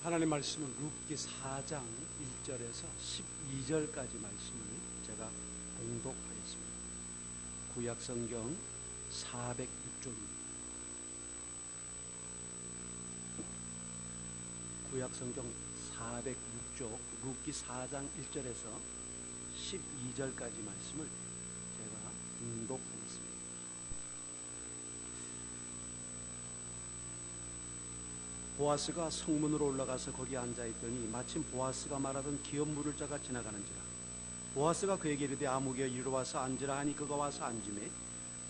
하나님 말씀은 룻기 4장 1절에서 12절까지 말씀을 제가 봉독하겠습니다. 구약성경 406쪽입니다. 구약성경 406쪽 룻기 4장 1절에서 12절까지 말씀을 제가 봉독하겠습니다. 보아스가 성문으로 올라가서 거기 앉아있더니 마침 보아스가 말하던 기업 물을 자가 지나가는지라. 보아스가 그에게 이르되 아무개 이리로 와서 앉으라 하니 그가 와서 앉으매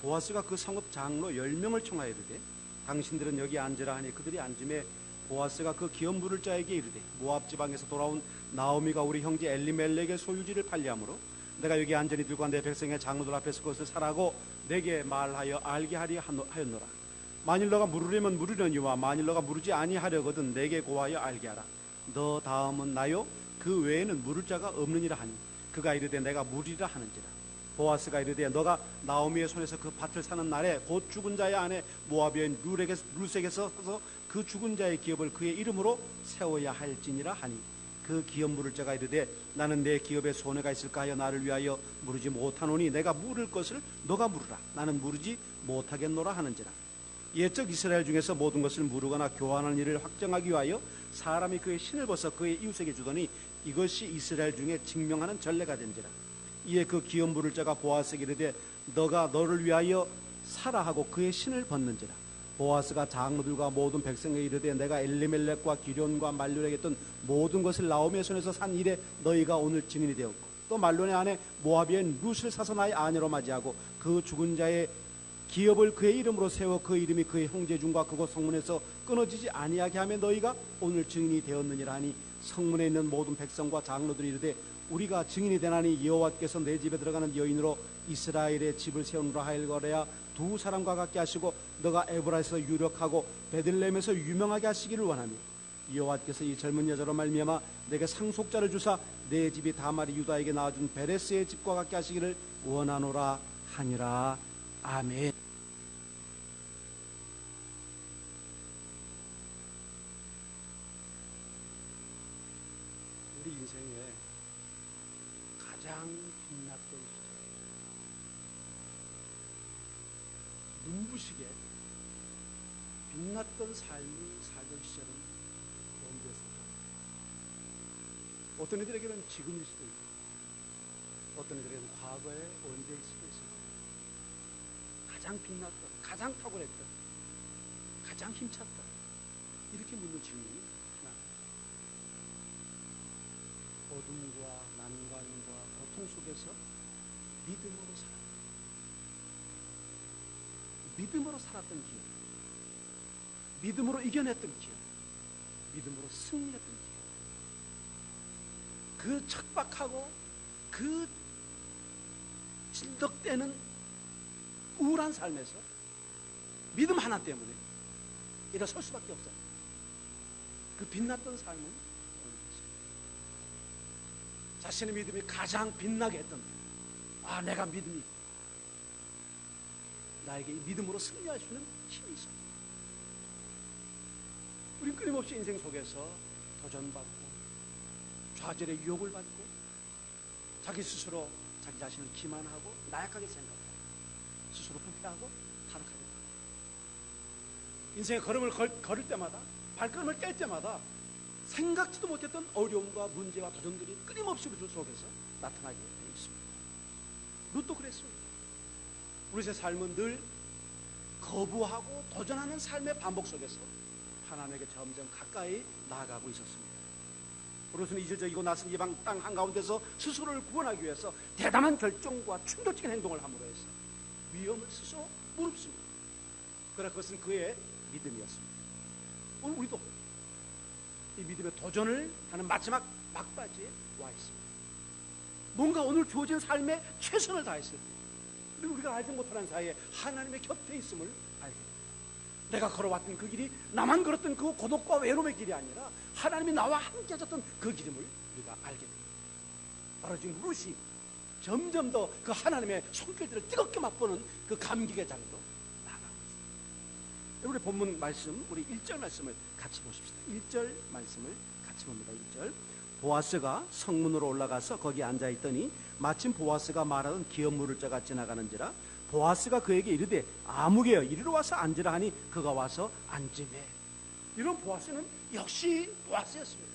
보아스가 그 성읍 장로 10명을 청하여 이르되 당신들은 여기 앉으라 하니 그들이 앉으매 보아스가 그 기업 물을 자에게 이르되 모압 지방에서 돌아온 나오미가 우리 형제 엘리멜렉의 소유지를 팔리하므로 내가 여기 앉은 이들과 내 백성의 장로들 앞에서 그것을 사라고 내게 말하여 알게 하리 하였노라. 만일 너가 물으려면 물으려니와 만일 너가 물으지 아니하려거든 내게 고하여 알게 하라. 너 다음은 나요 그 외에는 물을 자가 없느니라 하니 그가 이르되 내가 물이라 하는지라. 보아스가 이르되 너가 나오미의 손에서 그 밭을 사는 날에 곧 죽은 자의 아내 모압여인 룻에게서 그 죽은 자의 기업을 그의 이름으로 세워야 할지니라 하니 그 기업 물을 자가 이르되 나는 내 기업에 손해가 있을까 하여 나를 위하여 물으지 못하노니 내가 물을 것을 너가 물으라. 나는 물으지 못하겠노라 하는지라. 옛적 이스라엘 중에서 모든 것을 물으거나 교환하는 일을 확정하기 위하여 사람이 그의 신을 벗어 그의 이웃에게 주더니 이것이 이스라엘 중에 증명하는 전례가 된지라. 이에 그 기업 물을 자가 보아스에게 이르되 너가 너를 위하여 사라 하고 그의 신을 벗는지라. 보아스가 장로들과 모든 백성에게 이르되 내가 엘리멜렉과 기련과 말론에게 했던 모든 것을 나오미의 손에서 산 일에 너희가 오늘 증인이 되었고 또 말론의 아내 모압여인 룻을 사서 나의 아내로 맞이하고 그 죽은 자의 기업을 그의 이름으로 세워 그 이름이 그의 형제 중과 그곳 성문에서 끊어지지 아니하게 하며 너희가 오늘 증인이 되었느니라 하니 성문에 있는 모든 백성과 장로들이 이르되 우리가 증인이 되나니 여호와께서 내 집에 들어가는 여인으로 이스라엘의 집을 세우느라 하일거래야 두 사람과 같게 하시고 너가 에브라에서 유력하고 베들레헴에서 유명하게 하시기를 원하며 여호와께서 이 젊은 여자로 말미암아 내게 상속자를 주사 내 집이 다말이 유다에게 낳아준 베레스의 집과 같게 하시기를 원하노라 하니라. 아멘. 우리 인생에 가장 빛났던 시절, 눈부시게 빛났던 삶을 살던 시절은 언제였을까? 어떤 이들에게는 지금일 수도 있고 어떤 이들에게는 과거의 언제일 수도 있습니다. 가장 빛났던, 가장 탁월했던, 가장 힘찼던 이렇게 묻는 질문이 하나. 어둠과 난관과 고통 속에서 믿음으로 살았다. 믿음으로 살았던 기억, 믿음으로 이겨냈던 기억, 믿음으로 승리했던 기억. 그 척박하고 그 질덕대는 우울한 삶에서 믿음 하나 때문에 일어설 수밖에 없어요. 그 빛났던 삶은 자신의 믿음이 가장 빛나게 했던 내가 믿음이 나에게 이 믿음으로 승리할 수 있는 힘이 있어. 우린 끊임없이 인생 속에서 도전받고 좌절의 유혹을 받고 자기 스스로 자기 자신을 기만하고 나약하게 생각하고 스스로 부패하고 타락하게 됩니다. 인생의 걸음을 걸을 때마다 발걸음을 뗄 때마다 생각지도 못했던 어려움과 문제와 도전들이 끊임없이 우리 속에서 나타나게 되어 있습니다. 룻도 그랬습니다. 우리의 삶은 늘 거부하고 도전하는 삶의 반복 속에서 하나님에게 점점 가까이 나아가고 있었습니다. 룻은 이질적이고 낯선 이방 땅 한가운데서 스스로를 구원하기 위해서 대담한 결정과 충돌적인 행동을 함으로 해서 위험을 스스로 무릅쓰고 그러나 그것은 그의 믿음이었습니다. 오늘 우리도 이 믿음의 도전을 하는 마지막 막바지에 와 있습니다. 뭔가 오늘 주어진 삶에 최선을 다했을 때 그리고 우리가 알지 못하는 사이에 하나님의 곁에 있음을 알게 됩니다. 내가 걸어왔던 그 길이 나만 걸었던 그 고독과 외로움의 길이 아니라 하나님이 나와 함께 하셨던 그 길임을 우리가 알게 됩니다. 바로 지금 룻이 점점 더 그 하나님의 손길들을 뜨겁게 맛보는 그 감격의 자리로 나아가고 있습니다. 우리 본문 말씀, 우리 1절 말씀을 같이 보십시다. 1절 말씀을 같이 봅니다. 1절. 보아스가 성문으로 올라가서 거기 앉아있더니 마침 보아스가 말하던 기업 물을 자가 지나가는지라 보아스가 그에게 이르되 아무개여 이리로 와서 앉으라 하니 그가 와서 앉으매. 이런 보아스는 역시 보아스였습니다.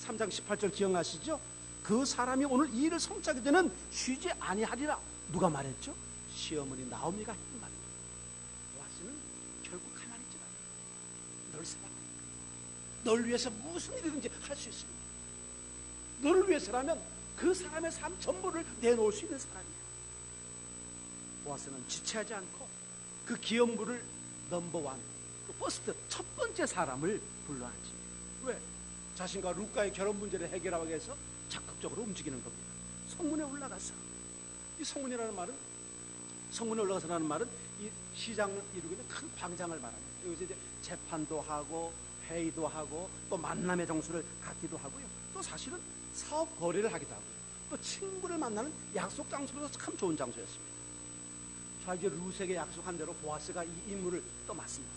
3장 18절 기억나시죠? 그 사람이 오늘 이 일을 성취하게 되는 쉬지 아니하리라. 누가 말했죠? 시어머니 나오미가 했던 말입니다. 보아스는 결국 가만히 있지 않아. 널 사랑하니까. 널 위해서 무슨 일이든지 할 수 있습니다. 너를 위해서라면 그 사람의 삶 전부를 내놓을 수 있는 사람이에요. 보아스는 지체하지 않고 그 기업물을 넘버원, 그 퍼스트, 첫 번째 사람을 불러야지. 왜? 자신과 루카의 결혼 문제를 해결하기 위해서 적극적으로 움직이는 겁니다. 성문에 올라가서, 이 성문이라는 말은, 성문에 올라가서라는 말은 이 시장을 이루고 있는 큰 광장을 말합니다. 여기서 이제 재판도 하고 회의도 하고 또 만남의 장소를 갖기도 하고요. 또 사실은 사업 거래를 하기도 하고요. 또 친구를 만나는 약속 장소로서 참 좋은 장소였습니다. 자, 이제 룻에게 약속한 대로 보아스가 이 임무를 또 맡습니다.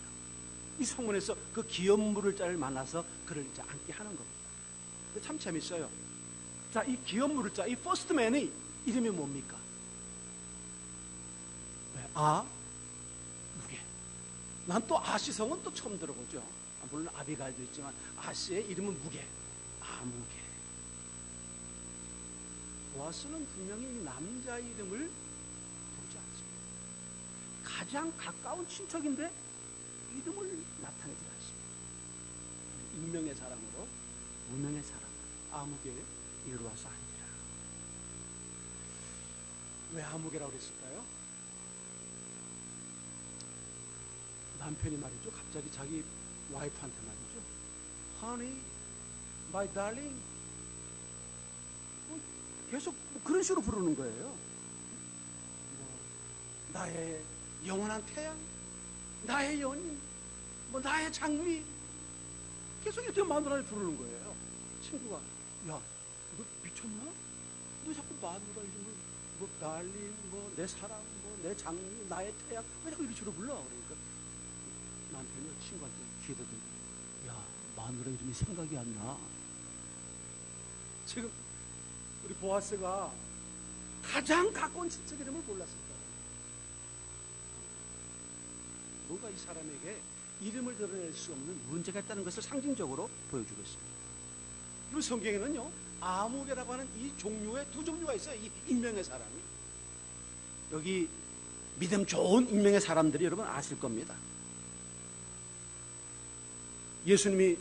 이 성문에서 그 기업 물을 자를 만나서 그를 이제 앉게 하는 겁니다. 참 재밌어요. 자, 이 기업 물을 자, 이 퍼스트맨의 이름이 뭡니까? 네, 무게. 난 또 아시성은 또 처음 들어보죠. 물론 아비갈도 있지만 아시의 이름은 무게. 무게. 보아스는 분명히 이 남자의 이름을 부르지 않습니다. 가장 가까운 친척인데 이름을 나타내지 않습니다. 익명의 사람으로 무명의 사람 아무개에 이리로 와서 앉으라. 왜 아무개라고 그랬을까요? 남편이 말이죠. 갑자기 자기 와이프한테 말이죠. Honey, my darling. 계속 그런 식으로 부르는 거예요. 나의 영원한 태양, 나의 연인, 나의 장미. 계속 이렇게 마누라를 부르는 거예요. 친구가, 야, 너 미쳤나? 너 자꾸 마누라 이름을 달린, 내 사랑, 내 장미, 나의 태양, 왜 자꾸 이런 식으로 불러? 그러니까 남편이 친구한테 기회도 들고, 야, 마누라 이름이 생각이 안 나. 지금 우리 보아스가 가장 가까운 친척 이름을 몰랐을 거예요. 뭔가 이 사람에게 이름을 드러낼 수 없는 문제가 있다는 것을 상징적으로 보여주고 있습니다. 그리고 성경에는요, 아무개라고 하는 이 종류의 두 종류가 있어요. 이 익명의 사람이. 여기 믿음 좋은 익명의 사람들이 여러분 아실 겁니다. 예수님이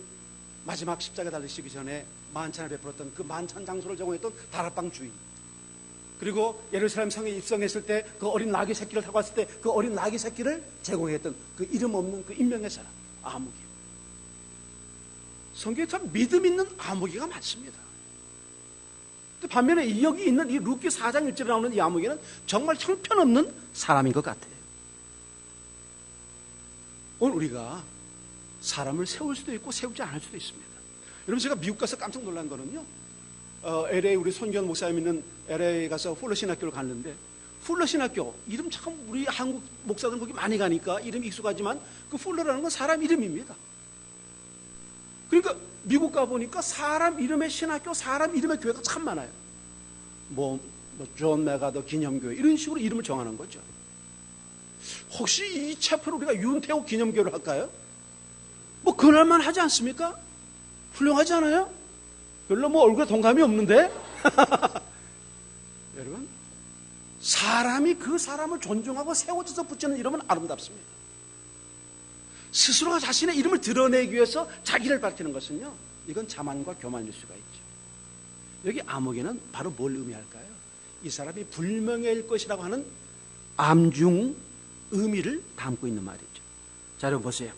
마지막 십자가 달리시기 전에 만찬을 베풀었던 그 만찬 장소를 제공했던 다락방 주인, 그리고 예루살렘 성에 입성했을 때 그 어린 나귀 새끼를 타고 왔을 때 그 어린 나귀 새끼를 제공했던 그 이름 없는 그 인명의 사람 아무개. 성경에 참 믿음 있는 아무개가 많습니다. 반면에 여기 있는 이 룻기 4장 1절에 나오는 이 아무개는 정말 형편없는 사람인 것 같아요. 오늘 우리가 사람을 세울 수도 있고 세우지 않을 수도 있습니다. 여러분, 제가 미국 가서 깜짝 놀란 거는요, LA 우리 손기현 목사님 있는 LA 가서 풀러신 학교를 갔는데, 풀러신 학교 이름 참 우리 한국 목사들 거기 많이 가니까 이름이 익숙하지만 그 풀러라는 건 사람 이름입니다. 그러니까 미국 가보니까 사람 이름의 신학교, 사람 이름의 교회가 참 많아요. 존 메가더 기념교회 이런 식으로 이름을 정하는 거죠. 혹시 이 채플을 우리가 윤태호 기념교회를 할까요? 그럴만 하지 않습니까? 훌륭하지 않아요? 별로 얼굴에 동감이 없는데? 여러분, 사람이 그 사람을 존중하고 세워져서 붙이는 이름은 아름답습니다. 스스로가 자신의 이름을 드러내기 위해서 자기를 밝히는 것은요, 이건 자만과 교만일 수가 있죠. 여기 아무개는 바로 뭘 의미할까요? 이 사람이 불명예일 것이라고 하는 암중 의미를 담고 있는 말이죠. 자, 여러분 보세요.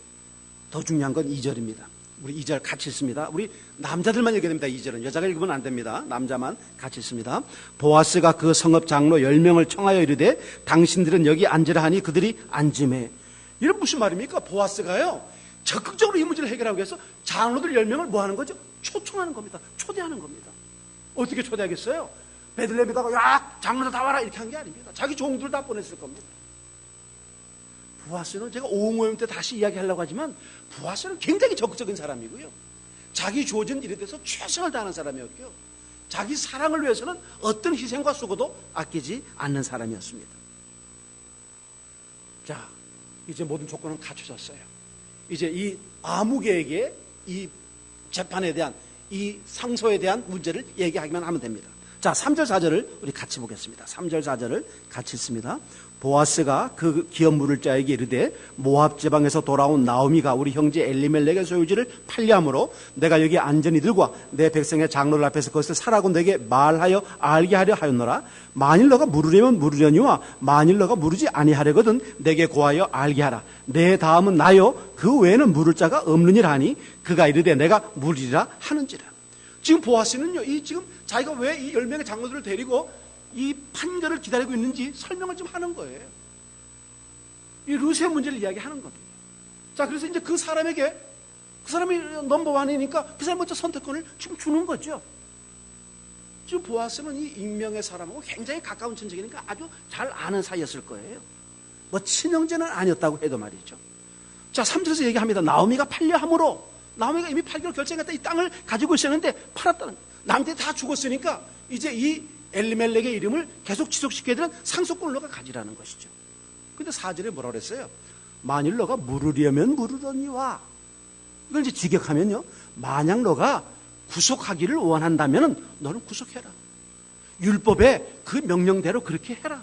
더 중요한 건 2절입니다. 우리 2절 같이 읽습니다. 우리 남자들만 읽어야 됩니다. 2절은 여자가 읽으면 안 됩니다. 남자만 같이 읽습니다. 보아스가 그 성읍 장로 10명을 청하여 이르되 당신들은 여기 앉으라 하니 그들이 앉으매. 이런 무슨 말입니까? 보아스가요, 적극적으로 이 문제를 해결하기 위해서 장로들 10명을 뭐 하는 거죠? 초청하는 겁니다. 초대하는 겁니다. 어떻게 초대하겠어요? 베들레헴에다가 야, 장로들 다 와라 이렇게 한 게 아닙니다. 자기 종들 다 보냈을 겁니다. 보아스는 제가 오모임 때 다시 이야기하려고 하지만 보아스는 굉장히 적극적인 사람이고요. 자기 주어진 일에 대해서 최선을 다하는 사람이었고요. 자기 사랑을 위해서는 어떤 희생과 수고도 아끼지 않는 사람이었습니다. 자, 이제 모든 조건은 갖춰졌어요. 이제 이 아무개에게 이 재판에 대한 이 상소에 대한 문제를 얘기하기만 하면 됩니다. 자, 3절 4절을 우리 같이 보겠습니다. 3절 4절을 같이 읽습니다. 보아스가 그 기업 물을 자에게 이르되 모압 지방에서 돌아온 나오미가 우리 형제 엘리멜렉의 소유지를 팔려함으로 내가 여기 안전히 들고 내 백성의 장로들 앞에서 그것을 사라고 내게 말하여 알게 하려 하였노라. 만일 너가 물으려면 물으려니와 만일 너가 물으지 아니하려거든 내게 고하여 알게 하라. 내 다음은 나요 그 외에는 물을 자가 없느니라 하니 그가 이르되 내가 물으리라 하는지라. 지금 보아스는요, 이 지금 자기가 왜 이 10명의 장로들을 데리고 이 판결을 기다리고 있는지 설명을 좀 하는 거예요. 이 루스의 문제를 이야기하는 겁니다. 자, 그래서 이제 그 사람에게, 그 사람이 넘버원이니까 그 사람 먼저 선택권을 지금 주는 거죠. 지금 보아스는 이 익명의 사람하고 굉장히 가까운 친척이니까 아주 잘 아는 사이였을 거예요. 뭐 친형제는 아니었다고 해도 말이죠. 자, 3절에서 얘기합니다. 나오미가 팔려함으로, 나오미가 이미 팔기로 결정했다. 이 땅을 가지고 있었는데 팔았다는, 남들이 다 죽었으니까 이제 이 엘리멜렉의 이름을 계속 지속시켜야 되는 상속권을 너가 가지라는 것이죠. 근데 4절에 뭐라 그랬어요? 만일 너가 물으려면 물으더니와. 이걸 이제 직역하면요, 만약 너가 구속하기를 원한다면 너는 구속해라. 율법의 그 명령대로 그렇게 해라.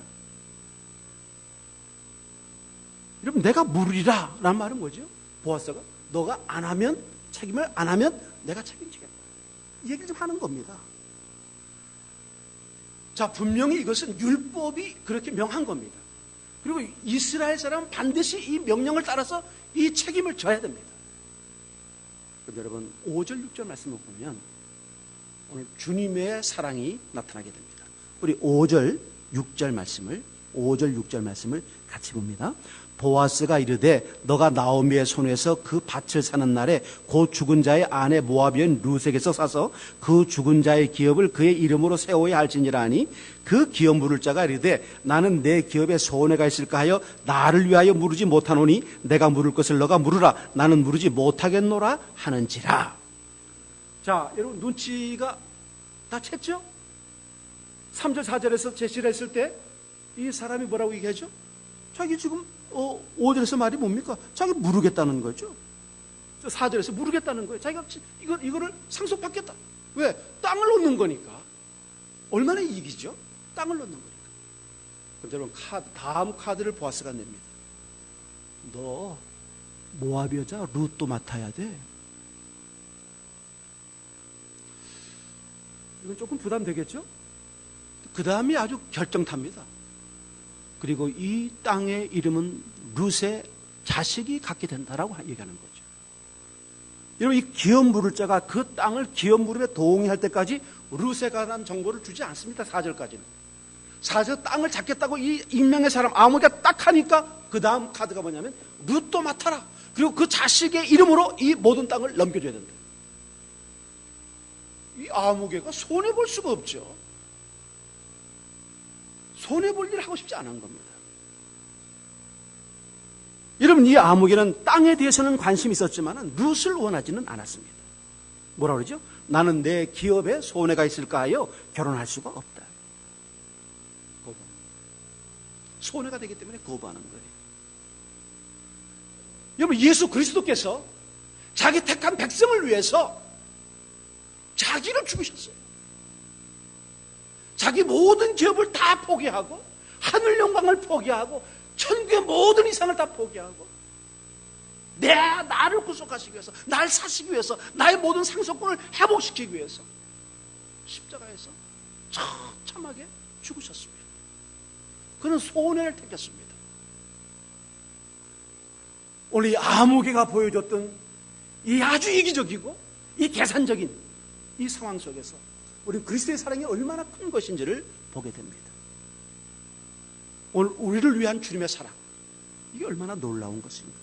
여러분, 내가 물으리라 라는 말은 뭐죠? 보아스가 너가 안 하면, 책임을 안 하면 내가 책임지겠다, 이 얘기를 좀 하는 겁니다. 자, 분명히 이것은 율법이 그렇게 명한 겁니다. 그리고 이스라엘 사람은 반드시 이 명령을 따라서 이 책임을 져야 됩니다. 그럼 여러분, 5절 6절 말씀을 보면 오늘 주님의 사랑이 나타나게 됩니다. 우리 5절 6절 말씀을 같이 봅니다. 보아스가 이르되 너가 나오미의 손에서 그 밭을 사는 날에 곧 죽은 자의 아내 모압여인 루색에서 사서 그 죽은 자의 기업을 그의 이름으로 세워야 할지니라 하니 그 기업 물을 자가 이르되 나는 내 기업에 손해가 있을까 하여 나를 위하여 물으지 못하노니 내가 물을 것을 너가 물으라. 나는 물으지 못하겠노라 하는지라. 자, 여러분, 눈치가 다 챘죠? 3절 4절에서 제시를 했을 때 이 사람이 뭐라고 얘기하죠? 자기 지금 5절에서 말이 뭡니까? 자기 물으겠다는 거죠. 4절에서 물으겠다는 거예요. 자기가 이거를 상속받겠다. 왜? 땅을 놓는 거니까. 얼마나 이익이죠? 땅을 놓는 거니까. 그런데 여러분, 다음 카드를 보아스가 냅니다. 너 모압 여자 룻도 맡아야 돼. 이건 조금 부담되겠죠? 그 다음이 아주 결정탑니다. 그리고 이 땅의 이름은 룻의 자식이 갖게 된다라고 얘기하는 거죠. 여러분, 이 기업 물을 자가 그 땅을 기업 물음에 동의할 때까지 룻에 관한 정보를 주지 않습니다. 4절까지는. 4절 땅을 잡겠다고 이 익명의 사람 아무개가 딱 하니까 그 다음 카드가 뭐냐면 룻도 맡아라. 그리고 그 자식의 이름으로 이 모든 땅을 넘겨줘야 된다. 이 아무개가 손해볼 수가 없죠. 손해볼 일을 하고 싶지 않은 겁니다. 여러분, 이 아무개는 땅에 대해서는 관심이 있었지만 룻을 원하지는 않았습니다. 뭐라 그러죠? 나는 내 기업에 손해가 있을까 하여 결혼할 수가 없다. 거부. 손해가 되기 때문에 거부하는 거예요. 여러분, 예수 그리스도께서 자기 택한 백성을 위해서 자기를 죽으셨어요. 자기 모든 기업을 다 포기하고 하늘 영광을 포기하고 천국의 모든 이상을 다 포기하고 나를 구속하시기 위해서, 날 사시기 위해서, 나의 모든 상속권을 회복시키기 위해서 십자가에서 처참하게 죽으셨습니다. 그는 손해를 택했습니다. 오늘 이 아무개가 보여줬던 이 아주 이기적이고 이 계산적인 이 상황 속에서 우리 그리스도의 사랑이 얼마나 큰 것인지를 보게 됩니다. 오늘 우리를 위한 주님의 사랑, 이게 얼마나 놀라운 것입니까?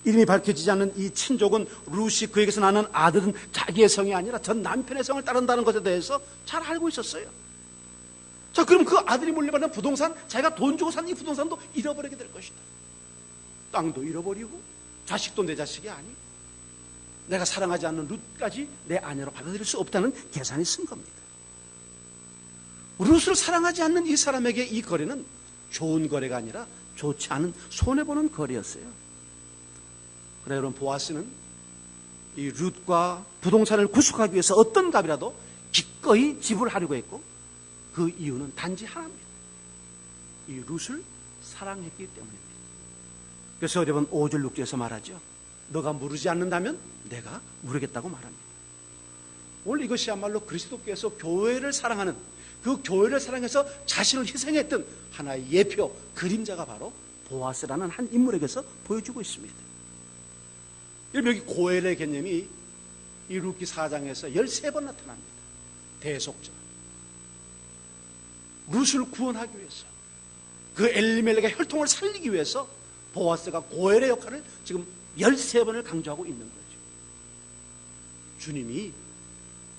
이름이 밝혀지지 않는 이 친족은 룻이 그에게서 나는 아들은 자기의 성이 아니라 전 남편의 성을 따른다는 것에 대해서 잘 알고 있었어요. 자, 그럼 그 아들이 물려받는 부동산, 자기가 돈 주고 산 이 부동산도 잃어버리게 될 것이다. 땅도 잃어버리고 자식도 내 자식이 아니고 내가 사랑하지 않는 룻까지 내 아내로 받아들일 수 없다는 계산이 쓴 겁니다. 룻을 사랑하지 않는 이 사람에게 이 거래는 좋은 거래가 아니라 좋지 않은 손해보는 거래였어요. 그래 여러분, 보아스는 이 룻과 부동산을 구속하기 위해서 어떤 값이라도 기꺼이 지불하려고 했고, 그 이유는 단지 하나입니다. 이 룻을 사랑했기 때문입니다. 그래서 여러분 5절 6절에서 말하죠. 너가 물으지 않는다면 내가 물으겠다고 말합니다. 오늘 이것이야말로 그리스도께서 교회를 사랑하는, 그 교회를 사랑해서 자신을 희생했던 하나의 예표, 그림자가 바로 보아스라는 한 인물에게서 보여주고 있습니다. 여기 고엘의 개념이 이 룻기 4장에서 13번 나타납니다. 대속자, 룻을 구원하기 위해서, 그 엘리멜렉의 혈통을 살리기 위해서 보아스가 고엘의 역할을 지금 13번을 강조하고 있는 거죠. 주님이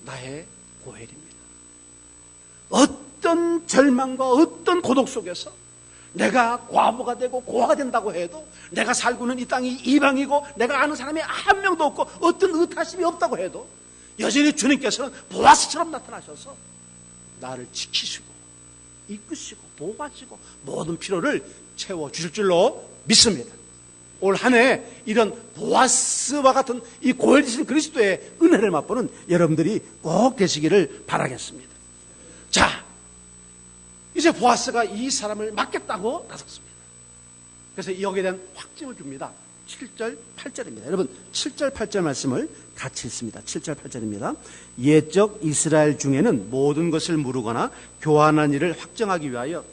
나의 고엘입니다. 어떤 절망과 어떤 고독 속에서 내가 과부가 되고 고아가 된다고 해도, 내가 살고 있는 이 땅이 이방이고 내가 아는 사람이 한 명도 없고 어떤 의타심이 없다고 해도 여전히 주님께서는 보아스처럼 나타나셔서 나를 지키시고 이끄시고 보호하시고 모든 필요를 채워주실 줄로 믿습니다. 올 한 해 이런 보아스와 같은 이 고혈이신 그리스도의 은혜를 맛보는 여러분들이 꼭 되시기를 바라겠습니다. 자, 이제 보아스가 이 사람을 맡겠다고 나섰습니다. 그래서 여기에 대한 확증을 줍니다. 7절 8절입니다. 여러분 7절 8절 말씀을 같이 읽습니다. 7절 8절입니다. 옛적 이스라엘 중에는 모든 것을 물으거나 교환한 일을 확정하기 위하여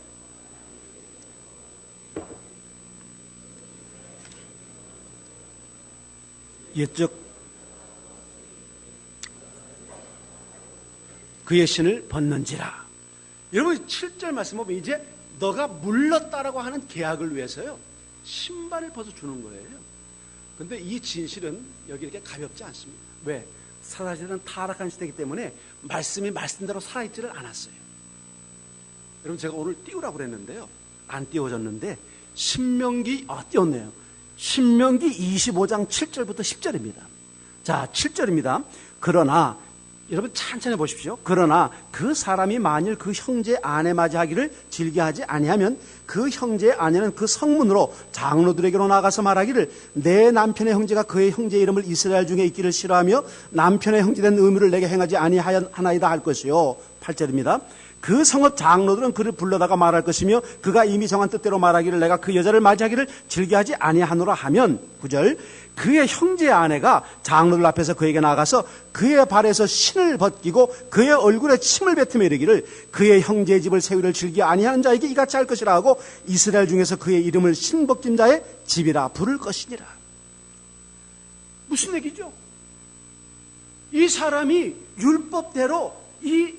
옛적 그의 신을 벗는지라. 여러분 7절 말씀 보면 이제 너가 물렀다라고 하는 계약을 위해서요 신발을 벗어주는 거예요. 근데 이 진실은 여기 이렇게 가볍지 않습니다. 왜? 사사시대는 타락한 시대이기 때문에 말씀이 말씀대로 살아있지를 않았어요. 여러분 제가 오늘 띄우라고 그랬는데요, 안 띄워졌는데 신명기, 띄웠네요. 신명기 25장 7절부터 10절입니다. 자, 7절입니다. 그러나 여러분 천천히 보십시오. 그러나 그 사람이 만일 그 형제 아내 맞이하기를 즐겨하지 아니하면 그 형제의 아내는 그 성문으로 장로들에게로 나가서 말하기를 내 남편의 형제가 그의 형제 이름을 이스라엘 중에 있기를 싫어하며 남편의 형제된 의무를 내게 행하지 아니하나이다 할 것이요. 8절입니다. 그 성읍 장로들은 그를 불러다가 말할 것이며 그가 이미 정한 뜻대로 말하기를 내가 그 여자를 맞이하기를 즐겨하지 아니하노라 하면 9절 그의 형제의 아내가 장로들 앞에서 그에게 나가서 그의 발에서 신을 벗기고 그의 얼굴에 침을 뱉으며 이르기를 그의 형제의 집을 세우기를 즐겨 아니하는 자에게 이같이 할 것이라 하고 이스라엘 중에서 그의 이름을 신 벗긴 자의 집이라 부를 것이니라. 무슨 얘기죠? 이 사람이 율법대로 이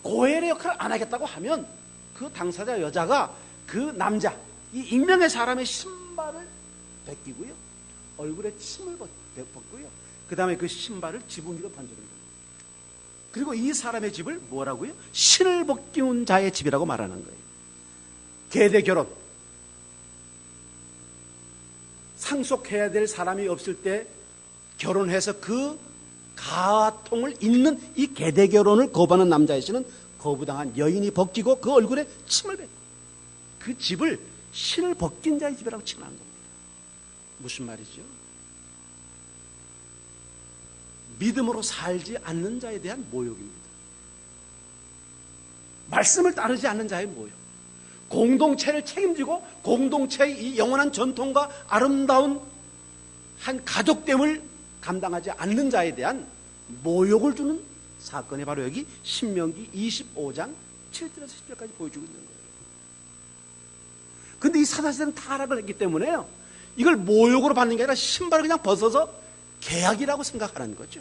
고엘의 역할을 안 하겠다고 하면 그 당사자 여자가 그 남자, 이 익명의 사람의 신발을 벗기고요, 얼굴에 침을 벗고요, 그 다음에 그 신발을 지붕 위로 던지는 거예요. 그리고 이 사람의 집을 뭐라고요? 신을 벗기운 자의 집이라고 말하는 거예요. 계대 결혼, 상속해야 될 사람이 없을 때 결혼해서 그 가통을 잇는 이 계대 결혼을 거부하는 남자의 신은 거부당한 여인이 벗기고 그 얼굴에 침을 뱉고 그 집을 신을 벗긴 자의 집이라고 칭한 겁니다. 무슨 말이죠? 믿음으로 살지 않는 자에 대한 모욕입니다. 말씀을 따르지 않는 자의 모욕, 공동체를 책임지고 공동체의 이 영원한 전통과 아름다운 한 가족됨을 감당하지 않는 자에 대한 모욕을 주는 사건이 바로 여기 신명기 25장 7절에서 10절까지 보여주고 있는 거예요. 그런데 이 사사시대는 타락을 했기 때문에요, 이걸 모욕으로 받는 게 아니라 신발을 그냥 벗어서 계약이라고 생각하는 거죠.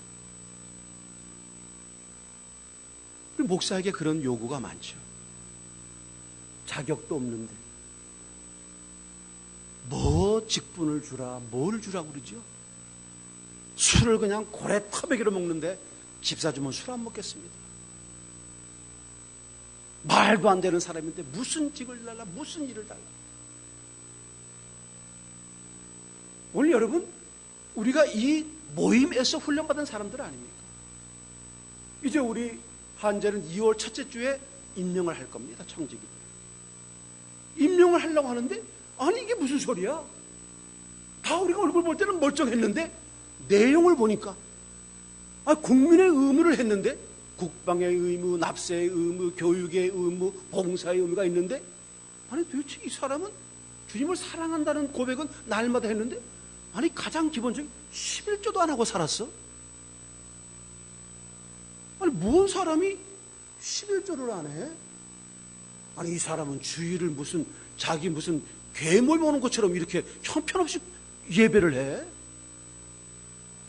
목사에게 그런 요구가 많죠. 자격도 없는데 뭐 직분을 주라, 뭘 주라고 그러죠? 술을 그냥 고래 터베기로 먹는데 집사 주면 술 안 먹겠습니다. 말도 안 되는 사람인데 무슨 직을 달라, 무슨 일을 달라. 오늘 여러분, 우리가 이 모임에서 훈련받은 사람들 아닙니까? 이제 우리 한제는 2월 첫째 주에 임명을 할 겁니다. 청직이. 임명을 하려고 하는데, 아니 이게 무슨 소리야? 다 우리가 얼굴 볼 때는 멀쩡했는데 내용을 보니까 국민의 의무를 했는데, 국방의 의무, 납세의 의무, 교육의 의무, 봉사의 의무가 있는데, 아니 도대체 이 사람은 주님을 사랑한다는 고백은 날마다 했는데, 아니 가장 기본적인 11조도 안 하고 살았어? 아니 무슨 사람이 11조를 안 해? 아니 이 사람은 주일을 무슨 자기 무슨 괴물 보는 것처럼 이렇게 형편없이 예배를 해?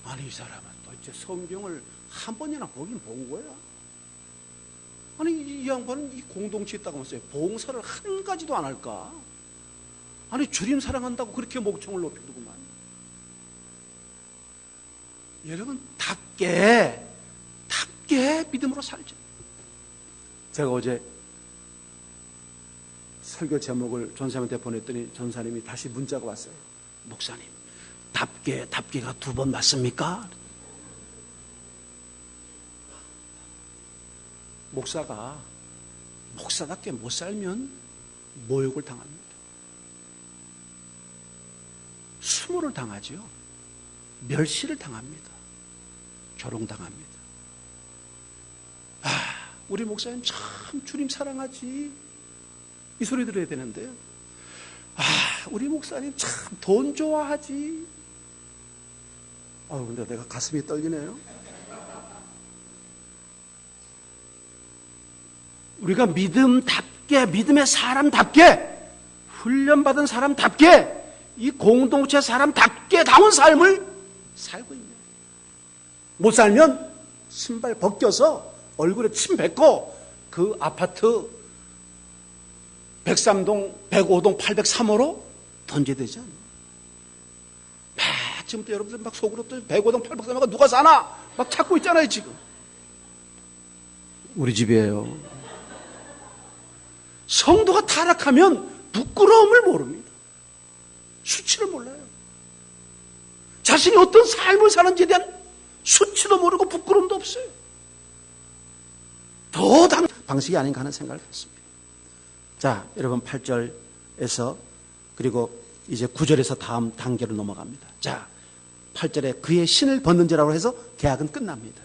아니 이 사람은 도대체 성경을 한 번이나 보긴 본 거야? 아니 이 양반은 이 공동체에 있다고 하면서 봉사를 한 가지도 안 할까? 아니 주님 사랑한다고 그렇게 목청을 높여두고만. 여러분 답게 믿음으로 살죠. 제가 어제 설교 제목을 전사님한테 보냈더니 전사님이 다시 문자가 왔어요. 목사님, 답게가 2번 맞습니까? 목사답게 못 살면 모욕을 당합니다. 수모를 당하죠. 멸시를 당합니다. 조롱당합니다. 우리 목사님 참 주님 사랑하지, 이 소리 들어야 되는데요. 우리 목사님 참 돈 좋아하지. 근데 내가 가슴이 떨리네요. 우리가 믿음의 사람답게, 훈련받은 사람답게, 이 공동체 사람답게 다운 삶을 살고 있네요. 못 살면 신발 벗겨서 얼굴에 침 뱉고 그 아파트 103동, 105동, 803호로 던져야 되지 않나요? 지금부터 여러분들 막 속으로 또 105동, 803호가 누가 사나? 막 찾고 있잖아요, 지금. 우리 집이에요. 성도가 타락하면 부끄러움을 모릅니다. 수치를 몰라요. 자신이 어떤 삶을 사는지에 대한 수치도 모르고 부끄러움도 없어요. 더 방식이 아닌가 하는 생각을 했습니다. 자, 여러분 8절에서 그리고 이제 9절에서 다음 단계로 넘어갑니다. 자, 8절에 그의 신을 벗는 자라고 해서 계약은 끝납니다.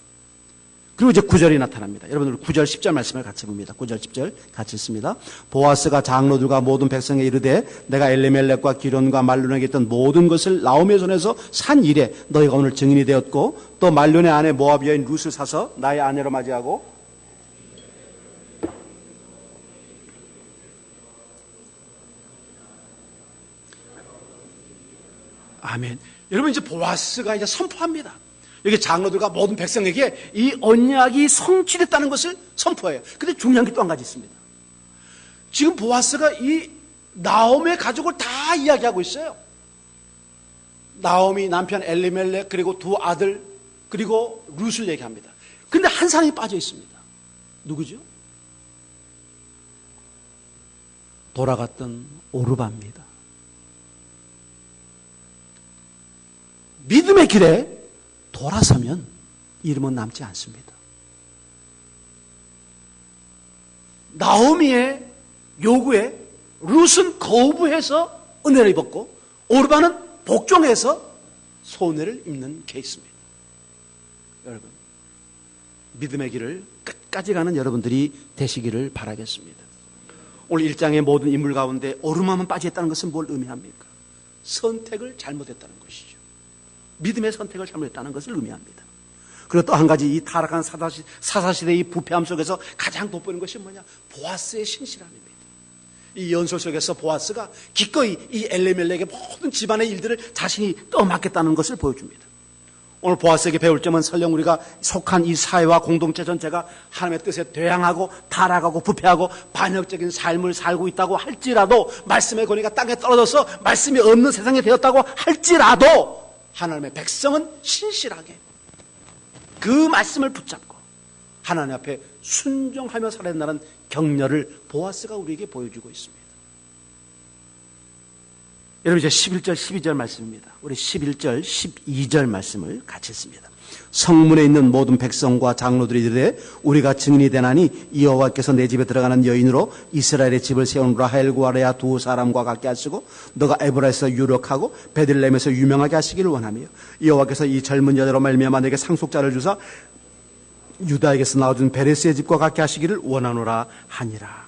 그리고 이제 9절이 나타납니다. 여러분 9절 10절 말씀을 같이 봅니다. 9절 10절 같이 읽습니다. 보아스가 장로들과 모든 백성에 이르되 내가 엘리멜렉과 기론과 말론에게 있던 모든 것을 나오미의 손에서 산 이래 너희가 오늘 증인이 되었고, 또 말론의 아내 모압 여인 룻을 사서 나의 아내로 맞이하고, 아멘. 여러분 이제 보아스가 이제 선포합니다. 여기 장로들과 모든 백성에게 이 언약이 성취됐다는 것을 선포해요. 근데 중요한 게 또 한 가지 있습니다. 지금 보아스가 이 나오미의 가족을 다 이야기하고 있어요. 나오미 남편 엘리멜렉, 그리고 2 아들, 그리고 룻을 얘기합니다. 근데 한 사람이 빠져 있습니다. 누구죠? 돌아갔던 오르바입니다. 믿음의 길에 돌아서면 이름은 남지 않습니다. 나오미의 요구에 룻은 거부해서 은혜를 입었고, 오르바는 복종해서 손해를 입는 케이스입니다. 여러분, 믿음의 길을 끝까지 가는 여러분들이 되시기를 바라겠습니다. 오늘 1장의 모든 인물 가운데 오르바만 빠졌다는 것은 뭘 의미합니까? 선택을 잘못했다는 것이죠. 믿음의 선택을 잘못했다는 것을 의미합니다. 그리고 또 한 가지, 이 타락한 사사시대의 부패함 속에서 가장 돋보이는 것이 뭐냐? 보아스의 신실함입니다. 이 연설 속에서 보아스가 기꺼이 이 엘리멜렉의 모든 집안의 일들을 자신이 떠맡겠다는 것을 보여줍니다. 오늘 보아스에게 배울 점은 설령 우리가 속한 이 사회와 공동체 전체가 하나님의 뜻에 대항하고 타락하고 부패하고 반역적인 삶을 살고 있다고 할지라도, 말씀의 권위가 땅에 떨어져서 말씀이 없는 세상이 되었다고 할지라도, 하나님의 백성은 신실하게 그 말씀을 붙잡고 하나님 앞에 순종하며 살아야 한다는 격려를 보아스가 우리에게 보여주고 있습니다. 여러분 이제 11절 12절 말씀입니다. 우리 11절 12절 말씀을 같이 읽습니다. 성문에 있는 모든 백성과 장로들이 이르되 우리가 증인이 되나니 여호와께서 내 집에 들어가는 여인으로 이스라엘의 집을 세운 라헬과 레아 두 사람과 같게 하시고 너가 에브라에서 유력하고 베들레헴에서 유명하게 하시기를 원하며 여호와께서 이 젊은 여자로 말미암아 내게 상속자를 주사 유다에게서 나와준 베레스의 집과 같게 하시기를 원하노라 하니라.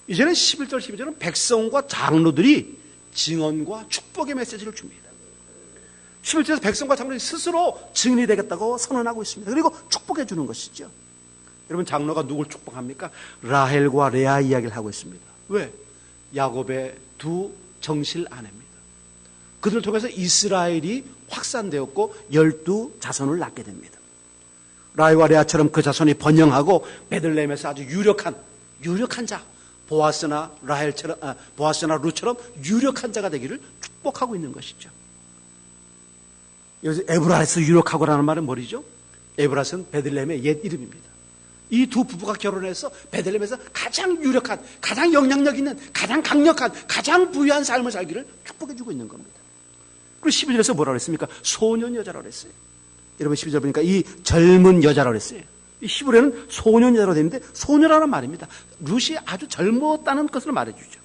이제는 11절 12절은 백성과 장로들이 증언과 축복의 메시지를 줍니다. 11절에서 백성과 장로들이 스스로 증인이 되겠다고 선언하고 있습니다. 그리고 축복해 주는 것이죠. 여러분 장로가 누굴 축복합니까? 라헬과 레아 이야기를 하고 있습니다. 왜? 야곱의 두 정실 아내입니다. 그들을 통해서 이스라엘이 확산되었고 12자손을 낳게 됩니다. 라헬과 레아처럼 그 자손이 번영하고 베들레헴에서 아주 유력한 자 보아스나 루처럼 유력한 자가 되기를 축복하고 있는 것이죠. 여기서 에브라에서 유력하고라는 말은 뭐죠? 에브라스는 베들레헴의 옛 이름입니다. 이 두 부부가 결혼해서 베들레헴에서 가장 유력한, 가장 영향력 있는, 가장 강력한, 가장 부유한 삶을 살기를 축복해주고 있는 겁니다. 그리고 12절에서 뭐라고 했습니까? 소년 여자라고 했어요. 여러분 12절 보니까 이 젊은 여자라고 했어요. 이 히브리어는 소년 여자로 되는데 소녀라는 말입니다. 룻이 아주 젊었다는 것을 말해주죠.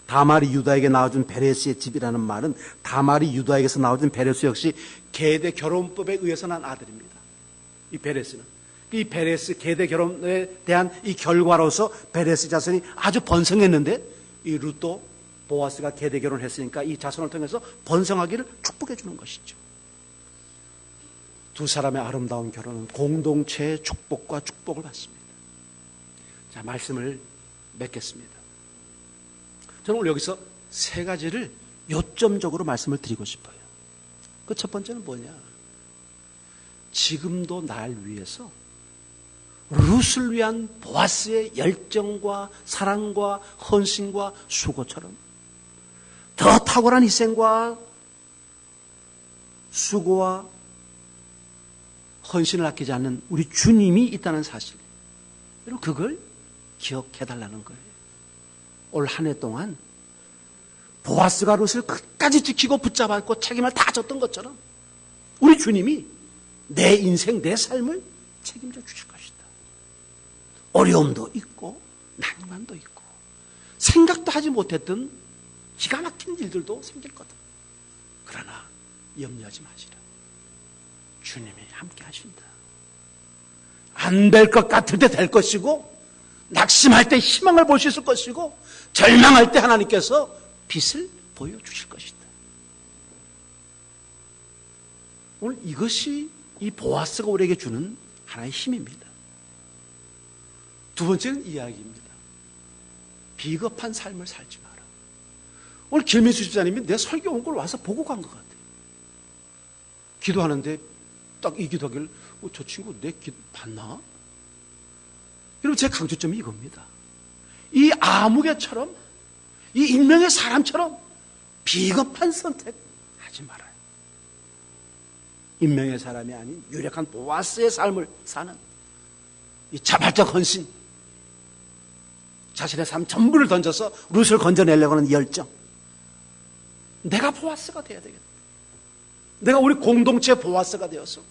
다말이 유다에게 낳아준 베레스의 집이라는 말은 다말이 유다에게서 낳아준 베레스 역시 계대 결혼법에 의해서 난 아들입니다. 이 베레스는. 이 베레스 계대 결혼에 대한 이 결과로서 베레스 자손이 아주 번성했는데 이 룻도 보아스가 계대 결혼했으니까 이 자손을 통해서 번성하기를 축복해 주는 것이죠. 두 사람의 아름다운 결혼은 공동체의 축복과 축복을 받습니다. 자, 말씀을 맺겠습니다. 저는 오늘 여기서 세 가지를 요점적으로 말씀을 드리고 싶어요. 그 첫 번째는 뭐냐? 지금도 날 위해서 룻을 위한 보아스의 열정과 사랑과 헌신과 수고처럼 더 탁월한 희생과 수고와 헌신을 아끼지 않는 우리 주님이 있다는 사실, 여러분 그걸 기억해달라는 거예요. 올 한 해 동안 보아스가 룻을 끝까지 지키고 붙잡았고 책임을 다 졌던 것처럼 우리 주님이 내 인생, 내 삶을 책임져 주실 것이다. 어려움도 있고 난관도 있고 생각도 하지 못했던 기가 막힌 일들도 생길 거다. 그러나 염려하지 마시라. 주님이 함께 하신다. 안 될 것 같을 때 될 것이고 낙심할 때 희망을 볼 수 있을 것이고 절망할 때 하나님께서 빛을 보여주실 것이다. 오늘 이것이 이 보아스가 우리에게 주는 하나의 힘입니다. 두 번째는 이야기입니다. 비겁한 삶을 살지 마라. 오늘 김민수 집사님이 내 설교 온 걸 와서 보고 간 것 같아요. 기도하는데 딱 이 기도하기를 저 친구 내 기도 봤나? 여러분 제 강조점이 이겁니다. 이 아무개처럼 이 익명의 사람처럼 비겁한 선택하지 말아요. 익명의 사람이 아닌 유력한 보아스의 삶을 사는 이 자발적 헌신, 자신의 삶 전부를 던져서 룻을 건져내려고 하는 열정. 내가 보아스가 돼야 되겠다. 내가 우리 공동체 보아스가 되어서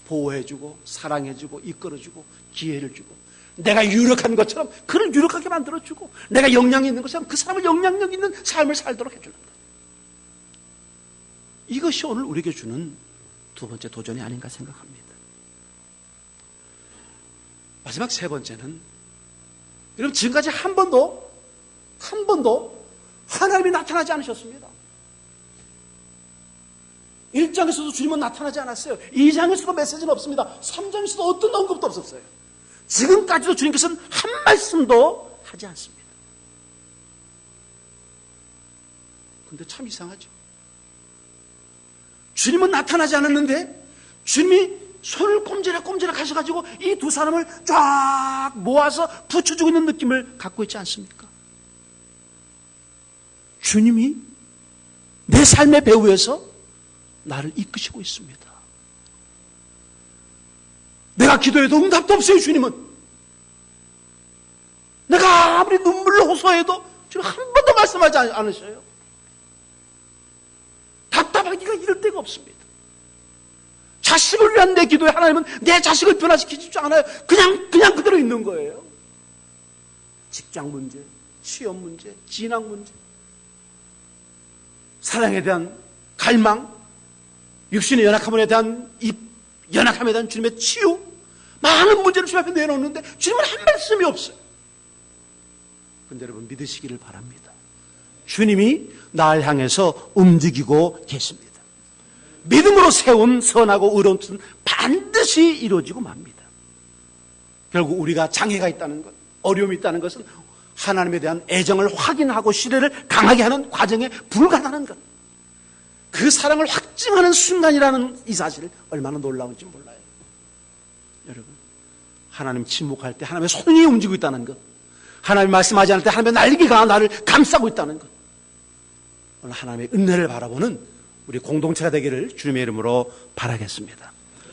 보호해주고 사랑해주고 이끌어주고 기회를 주고 내가 유력한 것처럼 그를 유력하게 만들어주고 내가 영향이 있는 것처럼 그 사람을 영향력 있는 삶을 살도록 해준다. 이것이 오늘 우리에게 주는 두 번째 도전이 아닌가 생각합니다. 마지막 세 번째는 여러분 지금까지 한 번도 하나님이 나타나지 않으셨습니다. 1장에서도 주님은 나타나지 않았어요. 2장에서도 메시지는 없습니다. 3장에서도 어떤 언급도 없었어요. 지금까지도 주님께서는 한 말씀도 하지 않습니다. 근데 참 이상하죠. 주님은 나타나지 않았는데 주님이 손을 꼼지락 하셔가지고 이 두 사람을 쫙 모아서 붙여주고 있는 느낌을 갖고 있지 않습니까? 주님이 내 삶의 배후에서 나를 이끄시고 있습니다. 내가 기도해도 응답도 없어요, 주님은. 내가 아무리 눈물로 호소해도 주님 한 번도 말씀하지 않으셔요. 답답하기가 이럴 데가 없습니다. 자식을 위한 내 기도에 하나님은 내 자식을 변화시키지 않아요. 그냥 그대로 있는 거예요. 직장 문제, 취업 문제, 진학 문제, 사랑에 대한 갈망, 육신의 연약함에 대한 연약함에 대한 주님의 치유, 많은 문제를 주님 앞에 내놓는데 주님은 한 말씀이 없어요. 그런데 여러분 믿으시기를 바랍니다. 주님이 날 향해서 움직이고 계십니다. 믿음으로 세운 선하고 의로운 뜻은 반드시 이루어지고 맙니다. 결국 우리가 장애가 있다는 것, 어려움이 있다는 것은 하나님에 대한 애정을 확인하고 신뢰를 강하게 하는 과정에 불과하다는 것, 그 사랑을 확증하는 순간이라는 이 사실을 얼마나 놀라운지 몰라요. 여러분, 하나님 침묵할 때 하나님의 손이 움직이고 있다는 것, 하나님 말씀하지 않을 때 하나님의 날개가 나를 감싸고 있다는 것, 오늘 하나님의 은혜를 바라보는 우리 공동체가 되기를 주님의 이름으로 바라겠습니다.